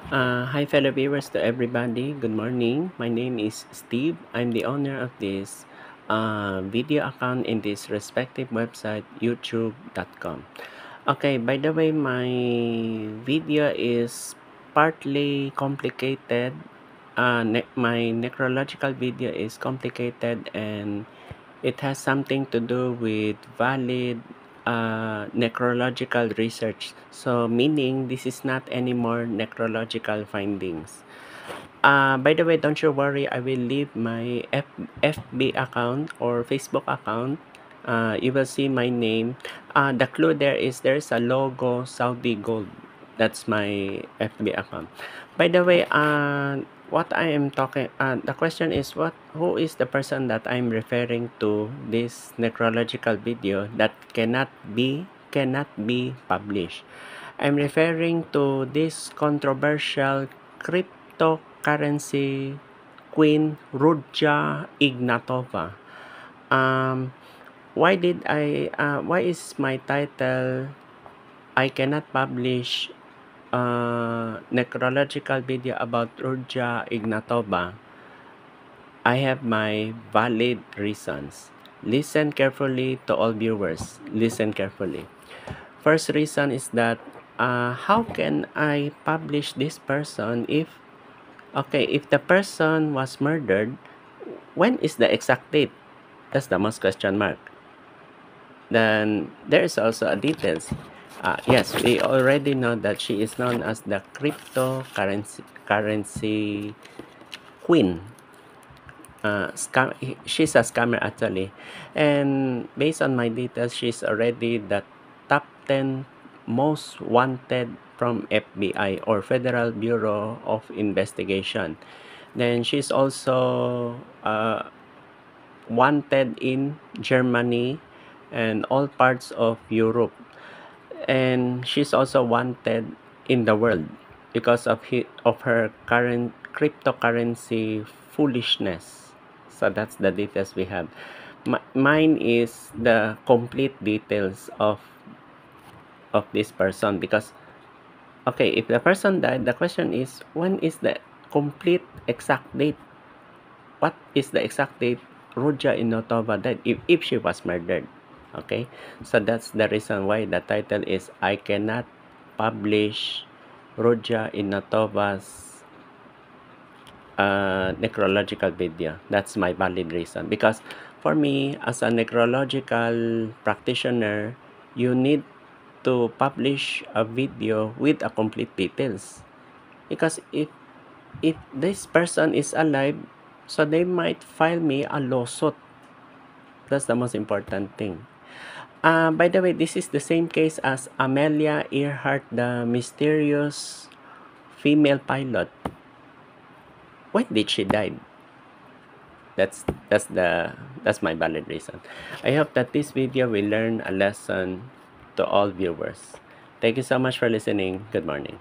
Hi, fellow viewers, to everybody. Good morning. My name is Steve. I'm the owner of this video account in this respective website, youtube.com. Okay, by the way, my video is partly complicated. My necrological video is complicated, and it has something to do with valid necrological research. So, meaning this is not anymore necrological findings. By the way, don't you worry. I will leave my FB account or Facebook account. You will see my name. The clue there is there's a logo Saudi Gold. That's my FB account. By the way, what I am talking, the question is who is the person that I'm referring to this necrological video that cannot be published. I'm referring to this controversial cryptocurrency queen Rudja Ignatova. Um, why is my title I cannot publish necrological video about Rudja Ignatova? I have my valid reasons. Listen carefully to all viewers. Listen carefully. First reason is that how can I publish this person if the person was murdered, when is the exact date? That's the most question mark. Then there is also a details. Yes, we already know that she is known as the cryptocurrency queen. She's a scammer actually, and based on my details, she's already the top 10 most wanted from FBI or Federal Bureau of Investigation. Then she's also wanted in Germany and all parts of Europe, and she's also wanted in the world because of her current cryptocurrency foolishness. So that's the details we have. Mine is the complete details of this person, because okay, if the person died, the question is when is the complete exact date? What is the exact date Ruja Inotova died if she was murdered? Okay, so that's the reason why the title is I cannot publish Ruja Inotova's necrological video. That's my valid reason, because for me as a necrological practitioner, you need to publish a video with a complete details, because if this person is alive, so they might file me a lawsuit. That's the most important thing. By the way, this is the same case as Amelia Earhart, the mysterious female pilot. When did she die? That's my valid reason. I hope that this video will learn a lesson to all viewers. Thank you so much for listening. Good morning.